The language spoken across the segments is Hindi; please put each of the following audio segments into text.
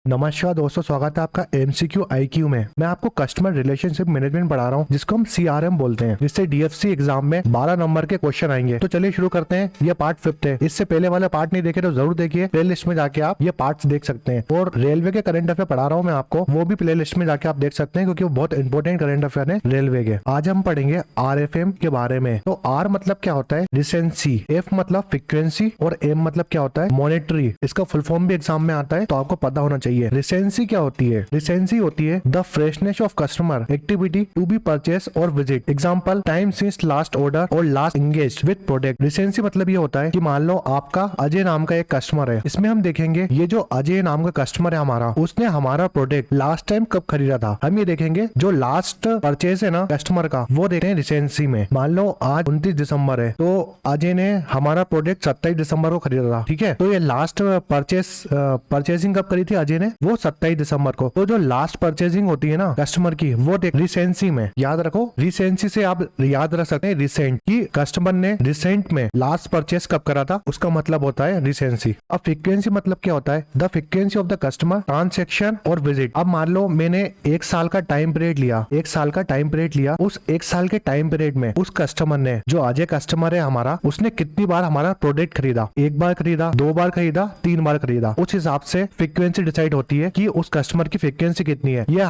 नमस्कार दोस्तों, स्वागत है आपका एमसीक्यू आईक्यू में। मैं आपको कस्टमर रिलेशनशिप मैनेजमेंट पढ़ा रहा हूँ, जिसको हम सीआरएम बोलते हैं, जिससे डीएफसी एग्जाम में 12 नंबर के क्वेश्चन आएंगे। तो चलिए शुरू करते हैं। ये पार्ट 5 है। इससे पहले वाला पार्ट नहीं देखे तो जरूर देखिए, प्ले लिस्ट में जाके आप ये पार्ट्स देख सकते हैं। और रेलवे के करंट अफेयर पढ़ा रहा हूँ मैं आपको, वो भी प्ले लिस्ट में जाके आप देख सकते हैं, क्योंकि वो बहुत इंपॉर्टेंट करंट अफेयर है रेलवे के। आज हम पढ़ेंगे RFM के बारे में। तो आर मतलब क्या होता है? रिसेंसी। एफ मतलब फ्रीक्वेंसी। और एम मतलब क्या होता है? मॉनेटरी। इसका फुल फॉर्म भी एग्जाम में आता है, तो आपको पता होना चाहिए। रिसेंसी क्या होती है? रिसेंसी होती है the freshness of customer activity to be purchase और visit. Example, time since last order और last engaged with product. Recency मतलब ये होता है कि मान लो आपका अजय नाम का एक कस्टमर है। इसमें हम देखेंगे ये जो अजय नाम का कस्टमर है हमारा, उसने हमारा प्रोडक्ट लास्ट टाइम कब खरीदा था। हम ये देखेंगे जो लास्ट परचेस है ना कस्टमर का, वो देखते हैं रिसेंसी में। मान लो आज 29 दिसंबर है, तो अजय ने हमारा प्रोडक्ट 27 दिसंबर को खरीदा था। ठीक है, तो ये लास्ट परचेसिंग कब करी थी अजय ने? वो 27 दिसंबर को। तो जो लास्ट परचेजिंग होती है ना कस्टमर की, वो देख रिसेंसी में। याद रखो, रिसेंसी से आप याद रख सकते हैं रिसेंट, की कस्टमर ने रिसेंट में लास्ट परचेस कब करा था, उसका मतलब होता है रिसेंसी। अब फ्रीक्वेंसी मतलब क्या होता है? The frequency of the customer transaction और विजिट। अब मान लो मैंने 1 साल का टाइम पीरियड लिया, 1 साल का टाइम पीरियड लिया। उस 1 साल के टाइम पीरियड में उस कस्टमर ने, जो अजय कस्टमर है हमारा, उसने कितनी बार हमारा प्रोडक्ट खरीदा? 1 बार खरीदा, 2 बार खरीदा, 3 बार खरीदा। उस हिसाब से फ्रीक्वेंसी डिसाइड होती है कि उस कस्टमर की फ्रीक्वेंसी कितनी है। यह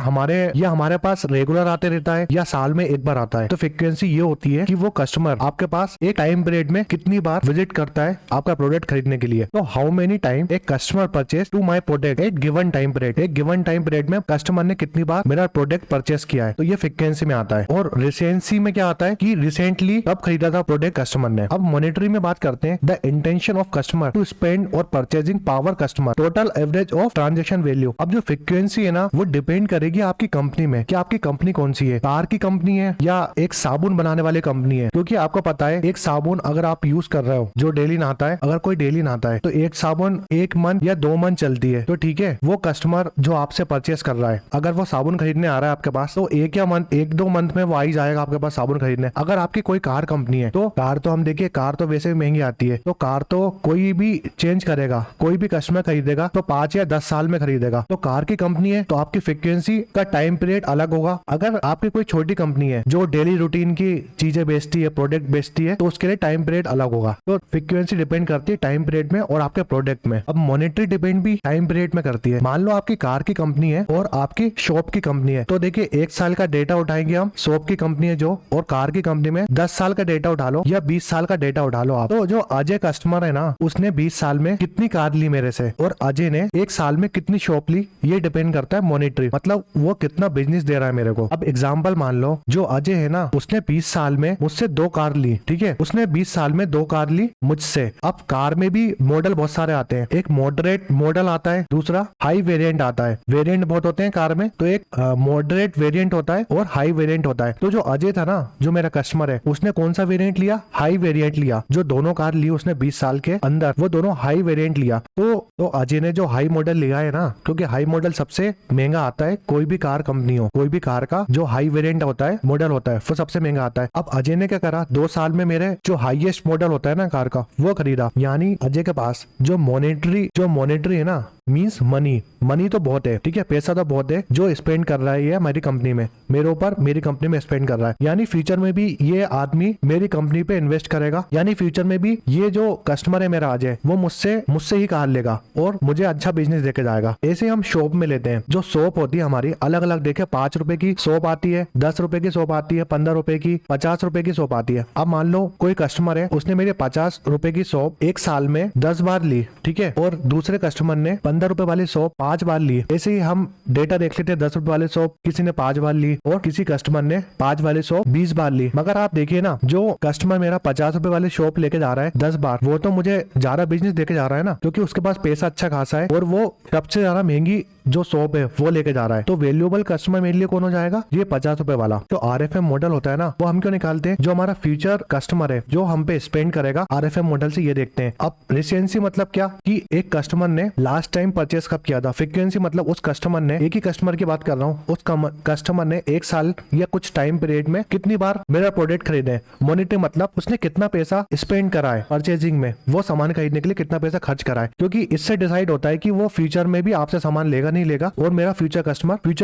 हमारे पास रेगुलर आते रहता है या साल में 1 बार आता है। तो फ्रीक्वेंसी ये होती है कि वो कस्टमर आपके पास एक टाइम पीरियड में कितनी बार विजिट करता है आपका प्रोडक्ट खरीदने के लिए। तो how many time a customer purchase to my product at given time period. एक गिवन टाइम पीरियड में कस्टमर ने कितनी बार मेरा प्रोडक्ट परचेस किया है, तो ये फ्रीक्वेंसी में आता है। और रिसेंसी में क्या आता है कि रिसेंटली कब खरीदा था प्रोडक्ट कस्टमर ने। अब मॉनेटरी में बात करते हैं। The intention of customer to spend और purchasing power customer total average of transaction value. अब जो फ्रीक्वेंसी है ना, वो डिपेंड करेगी आपकी कंपनी में कि आपकी कंपनी कौन सी है, कार की कंपनी है या एक साबुन बनाने वाली कंपनी है। क्योंकि आपको पता है एक साबुन अगर आप यूज कर रहे हो जो डेली नहाता है, अगर कोई डेली नहाता है, तो एक साबुन 1 मंथ या 2 मंथ चलती है। तो ठीक है, वो कस्टमर जो आपसे परचेस कर रहा है, अगर वो साबुन खरीदने आ रहा है आपके पास, तो 1-2 मंथ में वो आ ही जाएगा आपके पास साबुन खरीदने। अगर आपकी कोई कार कंपनी है, तो कार तो हम देखिए, कार तो वैसे भी महंगी आती है, तो कार तो कोई भी चेंज करेगा, कोई भी कस्टमर खरीदेगा तो 5 या 10 साल में खरीदेगा। तो कार की कंपनी है तो आपकी फ्रीक्वेंसी का टाइम पीरियड अलग होगा। अगर आपकी कोई छोटी कंपनी है जो डेली रूटीन की चीजें बेचती है, प्रोडक्ट बेचती है, तो उसके लिए टाइम पीरियड अलग होगा। तो फ्रीक्वेंसी डिपेंड करती है टाइम पीरियड में और आपके प्रोडक्ट में। अब मॉनेटरी डिपेंड भी टाइम पीरियड में करती है। मान लो आपकी कार की कंपनी है और आपकी शॉप की कंपनी है, तो देखिए 1 साल का डेटा उठाएंगे हम, शॉप की कंपनी है जो, और कार की कंपनी में 10 साल का डेटा उठा लो या 20 साल का डेटा उठा लो आप। तो जो अजय कस्टमर है ना, उसने 20 साल में कितनी कार ली मेरे से, और अजय ने 1 साल में कितनी शॉप ली, ये डिपेंड करता है मॉनेटरी, मतलब वो कितना बिजनेस दे रहा है मेरे को। अब एग्जांपल मान लो, जो अजय है ना, उसने 20 साल में मुझसे 2 कार ली। ठीक है, उसने 20 साल में 2 कार ली मुझसे। अब कार में भी मॉडल बहुत सारे आते हैं, एक मॉडरेट मॉडल आता है, दूसरा हाई वेरिएंट आता है। वेरिएंट बहुत होते हैं कार में, तो एक मॉडरेट वेरिएंट होता है और हाई वेरिएंट होता है। तो जो अजय था ना, जो मेरा कस्टमर है, उसने कौन सा वेरिएंट लिया? हाई वेरिएंट लिया। जो दोनों कार ली उसने 20 साल के अंदर, वो दोनों हाई वेरिएंट लिया। तो अजय ने जो हाई मॉडल लिया है ना, क्योंकि हाई मॉडल सबसे महंगा आता है, कोई भी कार कंपनी हो, कोई भी कार का जो हाई वेरिएंट होता है, मॉडल होता है, वो सबसे महंगा आता है। अब अजय ने क्या करा, 2 साल में मेरे जो हाईएस्ट मॉडल होता है ना कार का, वो खरीदा। यानी अजय के पास जो मॉनेटरी है ना, मीन्स मनी तो बहुत है। ठीक है, पैसा तो बहुत है जो स्पेंड कर रहा है ये मेरी कंपनी में, मेरे ऊपर, मेरी कंपनी में स्पेंड कर रहा है। यानी फ्यूचर में भी ये आदमी मेरी कंपनी पे इन्वेस्ट करेगा। यानी फ्यूचर में भी ये जो कस्टमर है मेरा अजय, वो मुझसे ही कार लेगा और मुझे अच्छा बिजनेस देके जाएगा। ऐसे हम शॉप में लेते हैं। जो शॉप होती है हमारी अलग अलग, देखे 5 रुपए की शॉप आती है, 10 रुपए की शॉप आती है, 15 रुपए की, 50 रुपए की शॉप आती है। अब मान लो कोई कस्टमर है, उसने मेरे 50 रुपए की शॉप 1 साल में 10 बार ली। ठीक है, और दूसरे कस्टमर ने 15 रुपए वाली शॉप 5 बार ली। ऐसे ही हम डेटा देख लेते हैं, 10 रुपए वाली शॉप किसी ने 5 बार ली और किसी कस्टमर ने 5 वाली शॉप 20 बार ली। मगर आप देखिए ना, जो कस्टमर मेरा 50 रुपए वाली शॉप लेके जा रहा है 10 बार, वो तो मुझे ज्यादा बिजनेस देके जा रहा है ना, क्योंकि उसके पास पैसा अच्छा खासा है और वो सबसे ज्यादा महंगी जो शॉप है वो लेके जा रहा है। तो वैल्यूएबल कस्टमर मेरे लिए कौन हो जाएगा? ये 50 रुपए वाला। तो RFM मॉडल होता है ना, वो हम क्यों निकालते हैं? जो हमारा फ्यूचर कस्टमर है जो हम पे स्पेंड करेगा, RFM मॉडल से ये देखते हैं। अब रिसेंसी मतलब क्या, कि एक कस्टमर ने लास्ट टाइम परचेस कब किया था। फ्रीक्वेंसी मतलब उस कस्टमर ने, एक ही कस्टमर की बात कर रहा हूँ, उस कस्टमर ने 1 साल या कुछ टाइम पीरियड में कितनी बार मेरा प्रोडक्ट खरीदे। मॉनेटरी मतलब उसने कितना पैसा स्पेंड करा है परचेजिंग में, वो सामान खरीदने के लिए कितना पैसा खर्च करा है। क्योंकि इससे डिसाइड होता है कि वो फ्यूचर में भी आपसे सामान लेगा नहीं लेगा और मेरा फ्यूचर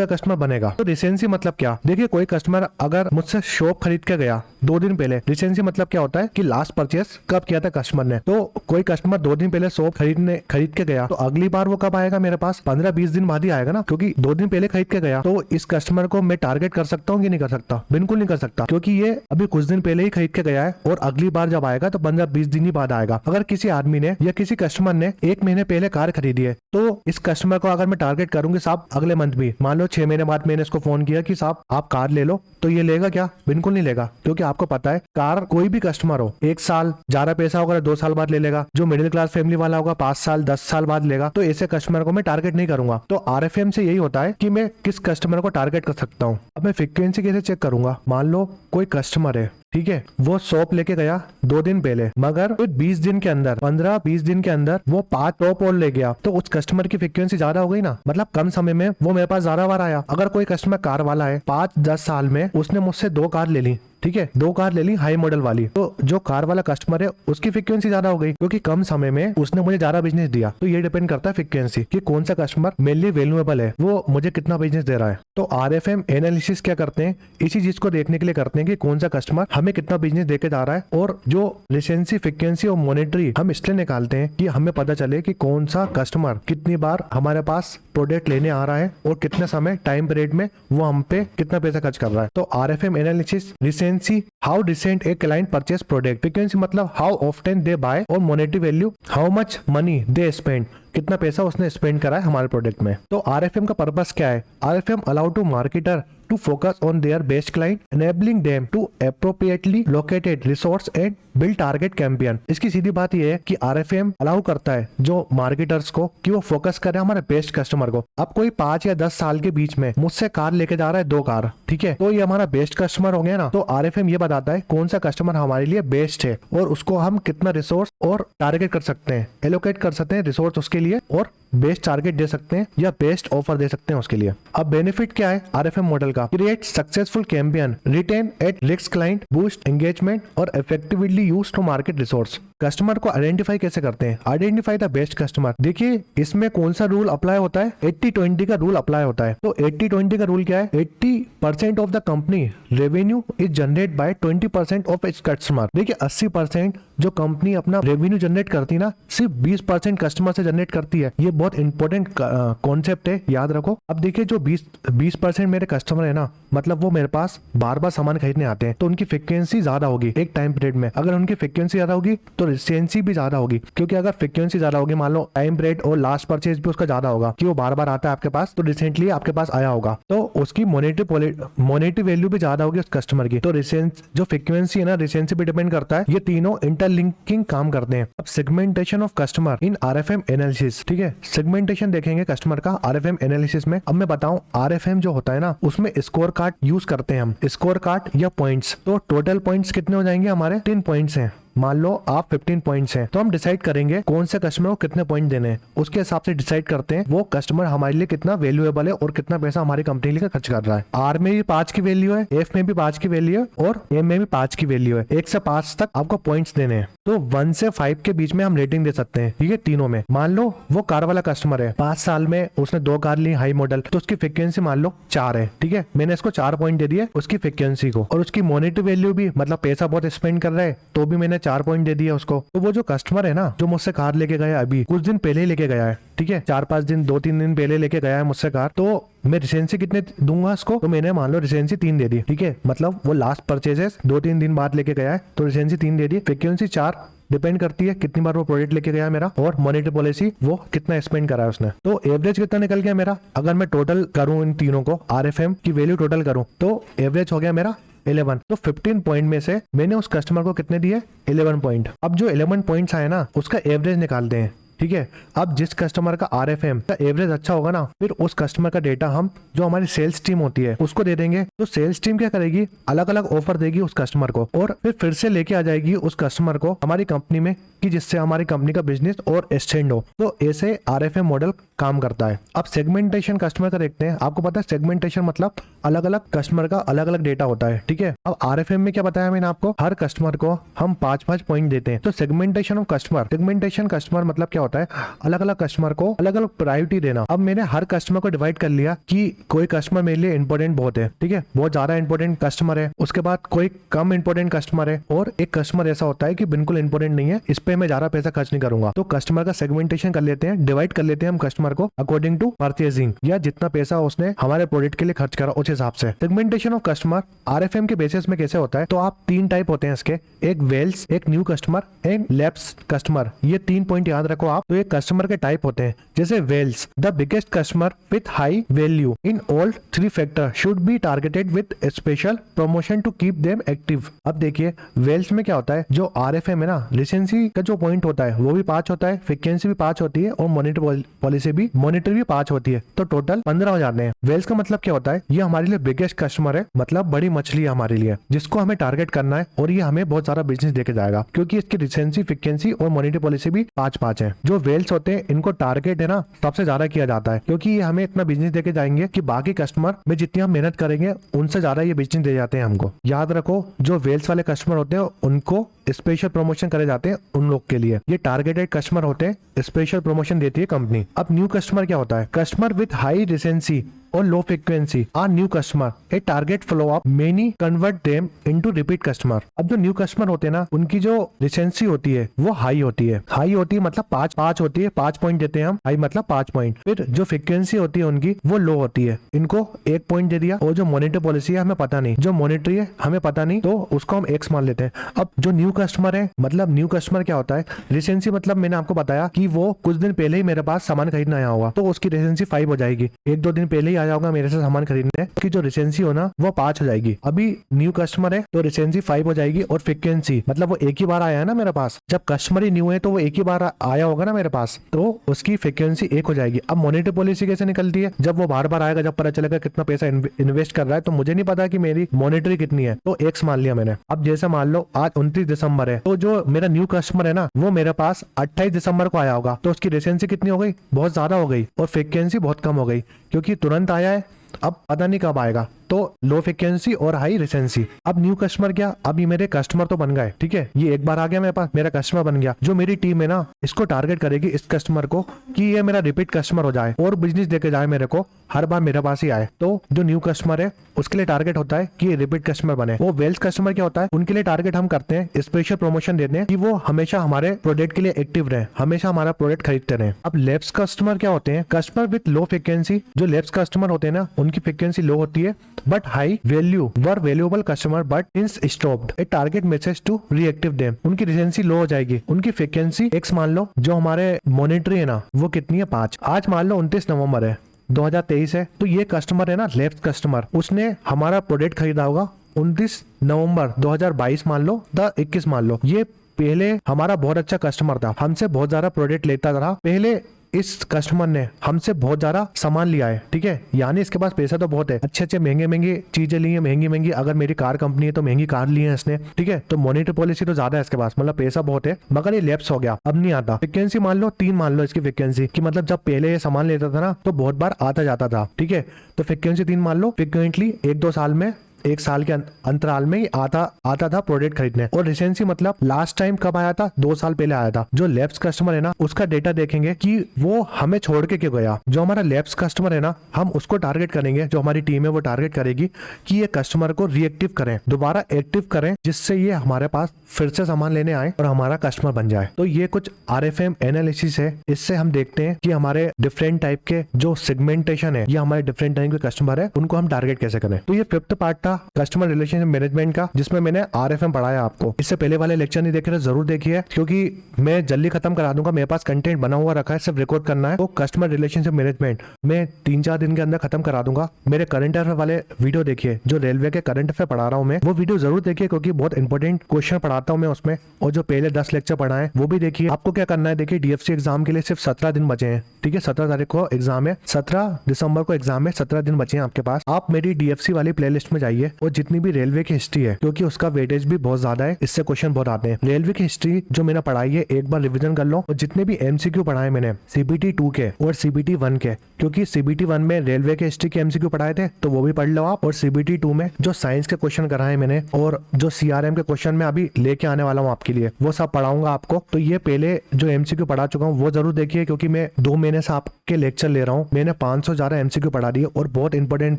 कस्टमर बनेगा। तो रिसेंसी मतलब क्या? देखिए, कोई कस्टमर अगर मुझसे शॉप खरीद के गया 2 दिन पहले, रिसेंसी मतलब क्या होता है कि लास्ट परचेस कब किया था कस्टमर ने। तो कोई कस्टमर 2 दिन पहले शॉप खरीद के गया, तो अगली बार वो कब आएगा मेरे पास? 15-20 दिन बाद ही आएगा ना, क्योंकि 2 दिन पहले खरीद के गया। तो इस कस्टमर को मैं टारगेट कर सकता हूँ कि नहीं कर सकता? बिल्कुल नहीं कर सकता, क्योंकि ये अभी कुछ दिन पहले ही खरीद के गया है और अगली बार जब आएगा तो 15-20 दिन ही बाद आएगा। अगर किसी आदमी ने या किसी कस्टमर ने 1 महीने पहले कार खरीदी है, तो इस कस्टमर को अगर मैं टारगेट करूंगी साहब अगले मंथ भी, मान लो 6 महीने बाद मैंने इसको फोन किया कि साहब आप कार ले लो, तो ये लेगा क्या? बिल्कुल नहीं लेगा, क्योंकि आपको पता है कार कोई भी कस्टमर हो 1 साल, ज्यादा पैसा होगा 2 साल बाद ले लेगा, जो मिडिल क्लास फैमिली वाला होगा 5 साल 10 साल बाद लेगा। तो ऐसे कस्टमर को मैं टारगेट नहीं करूंगा। तो RFM से यही होता है कि मैं किस कस्टमर को टारगेट कर सकता हूँ। अब मैं फ्रीक्वेंसी कैसे चेक करूंगा? मान लो कोई कस्टमर है, ठीक है, वो शॉप लेके गया 2 दिन पहले, मगर 20 दिन के अंदर 15-20 दिन के अंदर वो 5 टॉप और ले गया, तो उस कस्टमर की फ्रीक्वेंसी ज्यादा हो गई ना, मतलब कम समय में वो मेरे पास ज्यादा बार आया। अगर कोई कस्टमर कार वाला है, 5-10 साल में उसने मुझसे 2 कार ले ली, ठीक है, 2 कार ले ली हाई मॉडल वाली, तो जो कार वाला कस्टमर है उसकी फ्रीक्वेंसी ज्यादा हो गई, क्योंकि कम समय में उसने मुझे ज्यादा बिजनेस दिया। तो ये डिपेंड करता है फ्रीक्वेंसी कि कौन सा कस्टमर मेरे लिए वैल्यूएबल है, वो मुझे कितना बिजनेस दे रहा है। तो RFM एनालिसिस क्या करते हैं? इसी चीज को देखने के लिए करते हैं कि कौन सा कस्टमर हमें कितना बिजनेस देके जा रहा है, और जो रिसेंसी, फ्रीक्वेंसी और मॉनिटरी हम इसलिए निकालते हैं कि हमें पता चले कि कौन सा कस्टमर कितनी बार हमारे पास प्रोडक्ट लेने आ रहा है और कितने समय टाइम पीरियड में वो हम पे कितना पैसा खर्च कर रहा है। तो RFM analysis, recency, how recent a client purchase product, frequency मतलब हाउ ऑफ्टन दे बाय, और monetary value how much money they spend, कितना पैसा उसने स्पेंड करा है हमारे प्रोडक्ट में। तो RFM का पर्पस क्या है? RFM allow to marketer to focus on their best client, enabling them to appropriately located resource and build target campaign। इसकी सीधी बात यह है कि RFM अलाउ करता है जो मार्केटर्स को कि वो फोकस करें हमारे बेस्ट कस्टमर को। अब कोई 5 या 10 साल के बीच में मुझसे कार लेके जा रहा है 2 कार, ठीक है, तो ये हमारा बेस्ट कस्टमर हो गया ना। तो RFM ये बताता है कौन सा कस्टमर हमारे लिए बेस्ट है और उसको हम कितना रिसोर्स और टारगेट कर सकते हैं, एलोकेट कर सकते हैं रिसोर्स उसके लिए, और बेस्ट टारगेट दे सकते हैं या बेस्ट ऑफर दे सकते हैं उसके लिए। अब बेनिफिट क्या है RFM मॉडल का? Create successful campaign, retain at risk client, boost engagement और effectively use to market resource. Customer को आइडेंटिफाई कैसे करते हैं? Identify the best customer. देखिए, इसमें कौन सा रूल अप्लाई होता है? 80-20 का रूल अप्लाई होता है। तो 80-20 का रूल क्या है? 80% of the company revenue is generate by 20% of its customer. देखिए, 80% जो कंपनी अपना रेवेन्यू जनरेट करती है ना, सिर्फ 20% कस्टमर से जनरेट करती है। ये बहुत इंपॉर्टेंट कॉन्सेप्ट है, याद रखो। अब देखिए, जो 20% मेरे कस्टमर है ना, मतलब वो मेरे पास बार बार सामान खरीदने आते हैं, तो उनकी फ्रीक्वेंसी ज्यादा होगी एक टाइम पीरियड में। अगर उनकी फ्रीक्वेंसी ज्यादा होगी तो रिसेंसी भी ज्यादा होगी, क्योंकि अगर फ्रीक्वेंसी ज्यादा होगी, मान लो टाइम पीरियड और लास्ट परचेज भी उसका ज्यादा होगा कि वो बार बार आता है आपके पास, तो रिसेंटली आपके पास आया होगा, तो उसकी मॉनेटरी वैल्यू भी ज्यादा होगी उस कस्टमर की। तो जो फ्रीक्वेंसी है ना, रिसेंसी भी डिपेंड करता है। ये तीनों इंटरलिंकिंग काम करते हैं। अब segmentation of customer in RFM analysis, ठीक है, सेगमेंटेशन देखेंगे कस्टमर का RFM एनालिसिस में। अब मैं बताऊं, RFM जो होता है ना, उसमें स्कोर कार्ड यूज करते हैं हम, स्कोर कार्ड या पॉइंट्स। तो टोटल पॉइंट्स कितने हो जाएंगे हमारे? 3 पॉइंट्स हैं। मान लो आप 15 पॉइंट्स हैं, तो हम डिसाइड करेंगे कौन से कस्टमर को कितने पॉइंट देने हैं। उसके हिसाब से डिसाइड करते हैं वो कस्टमर हमारे लिए कितना वैल्यूएबल है और कितना पैसा हमारी कंपनी के लिए खर्च कर रहा है। R में भी 5 की वैल्यू है, F में भी 5 की वैल्यू है और M में भी 5 की वैल्यू है। 1 से 5 तक आपको पॉइंट्स देने हैं। तो 1 से 5 के बीच में हम रेटिंग दे सकते हैं, ठीक है, तीनों में। मान लो वो कार वाला कस्टमर है, 5 साल में उसने 2 कार ली हाई मॉडल, तो उसकी फ्रीक्वेंसी मान लो 4 है, ठीक है, मैंने इसको 4 पॉइंट दे दिए उसकी फ्रीक्वेंसी को, और उसकी मॉनेटरी वैल्यू भी, मतलब पैसा बहुत स्पेंड कर रहा है, तो भी मैंने 4 पॉइंट दे दिया उसको। तो वो जो कस्टमर है ना, जो मुझसे कार लेके गया अभी कुछ दिन पहले ही लेके गया है, ठीक है, 4-5 दिन 2-3 दिन पहले लेके गया है मुझसे कार, तो मैं रिसेंसी कितने दूंगा उसको? तो मैंने मान लो रिसेंसी 3 दे दी, ठीक है, मतलब वो लास्ट परचेजेस 2-3 दिन बाद लेके गया है, तो रिसेंसी 3 दे दी। फ्रीक्वेंसी 4 डिपेंड करती है कितनी बार वो प्रोडक्ट लेके गया मेरा, और मॉनेटरी पॉलिसी वो कितना स्पेंड करा है उसने। तो एवरेज कितना निकल गया मेरा? अगर मैं टोटल करूं इन तीनों को, RFM की वैल्यू टोटल करूं, तो एवरेज हो गया मेरा 11। तो 15 पॉइंट में से मैंने उस कस्टमर को कितने दिए? 11 पॉइंट। अब जो 11 पॉइंट्स आए ना, उसका एवरेज निकालते हैं, ठीक है। अब जिस कस्टमर का RFM का एवरेज अच्छा होगा ना, फिर उस कस्टमर का डेटा हम जो हमारी सेल्स टीम होती है उसको दे देंगे। तो सेल्स टीम क्या करेगी? अलग अलग ऑफर देगी उस कस्टमर को, और फिर से लेके आ जाएगी उस कस्टमर को हमारी कंपनी में, कि जिससे हमारी कंपनी का बिजनेस और एक्सटेंड हो। तो ऐसे RFM मॉडल काम करता है। अब सेगमेंटेशन कस्टमर का देखते हैं। आपको पता है सेगमेंटेशन मतलब अलग अलग कस्टमर का अलग अलग डेटा होता है, ठीक है। अब RFM में क्या बताया मैंने आपको? हर कस्टमर को हम 5-5 पॉइंट देते हैं। तो segmentation of customer, segmentation customer मतलब क्या होता है अलग अलग कस्टमर को अलग अलग प्रायोरिटी देना। अब मैंने हर कस्टमर को डिवाइड कर लिया कि कोई कस्टमर मेरे लिए इंपॉर्टेंट बहुत है, ठीक है, बहुत ज्यादा इंपॉर्टेंट कस्टमर है, उसके बाद कोई कम इंपॉर्टेंट कस्टमर है, और एक कस्टमर ऐसा होता है कि बिल्कुल इंपॉर्टेंट नहीं है, इस पे मैं ज्यादा पैसा खर्च नहीं करूंगा। तो कस्टमर का सेगमेंटेशन कर लेते हैं, डिवाइड कर लेते हैं हम कस्टमर को अकॉर्डिंग टू परचेजिंग, या जितना पैसा उसने हमारे प्रोडक्ट के लिए खर्च करा उस हिसाब से। सेगमेंटेशन ऑफ कस्टमर आरएफएम के बेसिस में कैसे होता है, तो आप 3 टाइप होते हैं इसके, एक वेल्स, एक new customer and lapse customer. ये 3 पॉइंट याद रखो आप। तो ये कस्टमर के टाइप होते हैं, जैसे whales, the biggest customer with high value in all 3 factor should be targeted with special promotion to keep them active. अब देखिए वेल्स में क्या होता है, जो आरएफएम है ना, रिसेंसी का जो पॉइंट होता है वो भी 5 होता है, फ्रीक्वेंसी भी 5 होती है, और मॉनिटर पॉलिसी भी मॉनिटर भी 5 होती है, तो टोटल 15 हो जाते हैं। वेल्स का मतलब क्या होता है, ये हमारे लिए बिगेस्ट कस्टमर है, मतलब बड़ी मछली है हमारे लिए, जिसको हमें टारगेट करना है, और ये हमें बहुत सारा बिजनेस देके जाएगा, क्योंकि इसकी रिसेंसी, फ्रीक्वेंसी और मॉनिटर पॉलिसी भी 5-5 है। जो वेल्स होते हैं इनको टारगेट है ना सबसे ज्यादा किया जाता है, क्योंकि ये हमें इतना बिजनेस देके जाएंगे कि बाकी कस्टमर में जितनी हम मेहनत करेंगे उनसे ज्यादा ये बिजनेस दे जाते हैं हमको। याद रखो, जो वेल्स वाले कस्टमर होते हैं उनको स्पेशल प्रमोशन करे जाते हैं उन लोग के लिए। ये टारगेटेड कस्टमर होते हैं, स्पेशल प्रमोशन देती है कंपनी। अब न्यू कस्टमर क्या होता है, कस्टमर विथ हाई रिसेंसी और low frequency are new customer, a target follow up many convert them into repeat customer. अब जो न्यू कस्टमर होते हैं ना, उनकी जो रिसेंसी होती है वो हाई होती है, हाई होती है मतलब 5 होती है, 5 पॉइंट देते हैं हम, हाई मतलब 5 पॉइंट। फिर जो फ्रीक्वेंसी होती है उनकी वो लो होती है, इनको 1 पॉइंट दे दिया, और जो मॉनिटर पॉलिसी है हमें पता नहीं, जो मॉनिटरी है हमें पता नहीं, तो उसको हम X मान लेते हैं। अब जो न्यू कस्टमर है, मतलब न्यू कस्टमर क्या होता है, रिसेंसी मतलब मैंने आपको बताया कि वो कुछ दिन पहले ही मेरे पास सामान खरीदने आया होगा, तो उसकी रिसेंसी 5 हो जाएगी। 1-2 दिन पहले ही आया होगा मेरे से सामान खरीदने, की जो रिसेंसी हो ना वो 5 हो जाएगी। अभी न्यू कस्टमर है तो रिसेंसी 5 हो जाएगी, और फ्रीक्वेंसी मतलब वो एक ही बार आया है ना मेरे पास, जब कस्टमर ही न्यू है तो वो एक ही बार आया होगा ना मेरे पास, तो उसकी फ्रीक्वेंसी 1 हो जाएगी। अब मॉनिटर पॉलिसी कैसे निकलती है, जब वो बार बार आएगा, जब पता चलेगा कितना पैसा इन्वेस्ट कर रहा है, तो मुझे नहीं पता कि मेरी मॉनिटरी कितनी है, तो X मान लिया मैंने। अब जैसे मान लो आज 29 दिसंबर है, तो जो मेरा न्यू कस्टमर है ना वो मेरे पास 28 दिसंबर को आया होगा, तो उसकी रिसेंसी कितनी हो गई, बहुत ज्यादा हो गई, और फ्रीक्वेंसी बहुत कम हो गई, क्योंकि तुरंत आया है, अब पता नहीं कब आएगा, तो लो फ्रीक्वेंसी और हाई रिसेंसी। अब न्यू कस्टमर क्या, अब ये मेरे कस्टमर तो बन गए, ठीक है, ये एक बार आ गया मेरे पास, मेरा कस्टमर बन गया। जो मेरी टीम है ना इसको टारगेट करेगी इस कस्टमर को कि ये मेरा रिपीट कस्टमर हो जाए और बिजनेस देके जाए मेरे को, हर बार मेरे पास ही आए। तो जो न्यू कस्टमर है उसके लिए टारगेट होता है कि रिपीट कस्टमर बने। वो वेल्स कस्टमर क्या होता है, उनके लिए टारगेट हम करते हैं, स्पेशल प्रमोशन देते हैं कि वो हमेशा हमारे प्रोडक्ट के लिए एक्टिव रहे, हमेशा हमारा प्रोडक्ट खरीदते रहे। अब लैप्स कस्टमर क्या होते हैं, कस्टमर विद लो फ्रीक्वेंसी। जो लैप्स कस्टमर होते हैं ना उनकी फ्रीक्वेंसी लो होती है but high value, were valuable customer but since stopped a target message to reactive them. उनकी रिसेंसी लो हो जाएगी, उनकी फ्रीक्वेंसी X मान लो। जो हमारे मॉनिटरी है ना वो कितनी है, 5। आज मान लो 29 नवंबर है 2023 है, तो ये कस्टमर है ना लैप्स कस्टमर, उसने हमारा प्रोडक्ट खरीदा होगा 29 नवंबर 2022 मान लो, 21 मान लो। ये पहले हमारा बहुत अच्छा कस्टमर था, हमसे बहुत ज्यादा प्रोडक्ट लेता था पहले। इस कस्टमर ने हमसे बहुत ज्यादा सामान लिया है, ठीक है, यानी इसके पास पैसा तो बहुत है, अच्छे महंगे चीजें ली है, महंगी अगर मेरी कार कंपनी है तो महंगी कार ली है इसने, ठीक है, तो मॉनिटर पॉलिसी तो ज्यादा है इसके पास, मतलब पैसा बहुत है, मगर ये लैप्स हो गया, अब नहीं आता। फ्रीक्वेंसी मान लो 3 मान लो इसकी फ्रीक्वेंसी की, मतलब जब पहले ये सामान लेता था ना तो बहुत बार आता जाता था, ठीक है, तो फ्रीक्वेंसी 3 मान लो। फ्रीक्वेंटली 1-2 साल में, 1 साल के अंतराल में ही आता था प्रोडक्ट खरीदने। और रिसेंसी मतलब लास्ट टाइम कब आया था, 2 साल पहले आया था। जो लैप्स कस्टमर है ना उसका डेटा देखेंगे कि वो हमें छोड़ के क्यों गया। जो हमारा लैप्स कस्टमर है ना हम उसको टारगेट करेंगे, जो हमारी टीम है वो टारगेट करेगी कि ये कस्टमर को रिएक्टिव करें, दोबारा एक्टिव करें, जिससे ये हमारे पास फिर से सामान लेने आए और हमारा कस्टमर बन जाए। तो ये कुछ RFM एनालिसिस है, इससे हम देखते हैं कि हमारे डिफरेंट टाइप के जो सेगमेंटेशन है या हमारे डिफरेंट टाइप के कस्टमर है उनको हम टारगेट कैसे करें। तो ये 5th पार्ट था कस्टमर रिलेशनशिप मैनेजमेंट का, जिसमें मैंने RFM पढ़ाया आपको। इससे पहले वाले लेक्चर नहीं देखे तो जरूर देखिए, क्योंकि मैं जल्दी खत्म करा दूंगा, मेरे पास कंटेंट बना हुआ रखा है, सिर्फ रिकॉर्ड करना है। तो कस्टमर रिलेशनशिप मैनेजमेंट मैं 3-4 दिन के अंदर खत्म करा दूंगा। मेरे करंट अफेयर वाले वीडियो देखिए, जो रेलवे के करंट अफेयर पढ़ा रहा हूँ मैं, वो वीडियो जरूर देखिए, क्योंकि बहुत इंपॉर्टेंट क्वेश्चन पढ़ाता हूँ मैं उसमें। और जो पहले 10 लेक्चर पढ़ाए वो भी देखिए। आपको क्या करना है, देखिए DFC एग्जाम के लिए सिर्फ 17 दिन बचे हैं, ठीक है, 17 तारीख को एग्जाम है, 17 दिसंबर को एग्जाम है, 17 दिन बचे हैं आपके पास। आप मेरी DFC वाली प्लेलिस्ट में जाइए, चाहिए और जितनी भी रेलवे की हिस्ट्री है, क्योंकि उसका वेटेज भी बहुत ज्यादा है, इससे क्वेश्चन बहुत आते हैं। रेलवे की हिस्ट्री जो मैंने पढ़ाई है एक बार रिवीजन कर लो, और जितने भी एमसीक्यू पढ़ाए मैंने सीबीटी 2 के और सीबीटी 1 के, क्योंकि सीबीटी 1 में रेलवे के हिस्ट्री के एमसीक्यू पढ़ाए थे तो वो भी पढ़ लो आप, और सीबीटी 2 में जो साइंस के क्वेश्चन कराए मैंने और जो सीआरएम के क्वेश्चन मैं अभी लेके आने वाला हूँ आपके लिए, वो सब पढ़ाऊंगा आपको। तो ये पहले जो एमसीक्यू पढ़ा चुका हूँ वो जरूर देखिए, क्योंकि मैं 2 महीने से आपके लेक्चर ले रहा हूँ। मैंने 500 ज्यादा एमसीक्यू पढ़ा दिए और बहुत इंपॉर्टेंट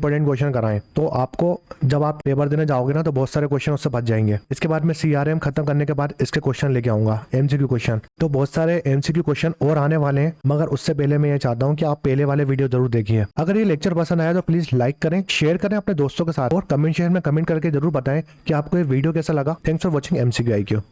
क्वेश्चन कराए, तो आपको जब आप पेपर देने जाओगे ना तो बहुत सारे क्वेश्चन उससे बच जाएंगे। इसके बाद मैं सीआरएम खत्म करने के बाद इसके क्वेश्चन लेके आऊंगा, एमसीक्यू क्वेश्चन। तो बहुत सारे एमसीक्यू क्वेश्चन और आने वाले हैं, मगर उससे पहले मैं ये चाहता हूँ कि आप पहले वाले वीडियो जरूर देखिए। अगर ये लेक्चर पसंद आया तो प्लीज लाइक करें, शेयर करें अपने दोस्तों के साथ, और कमेंट सेक्शन में कमेंट करके जरूर बताएं कि आपको ये वीडियो कैसा लगा। Thanks for watching MCQ IQ।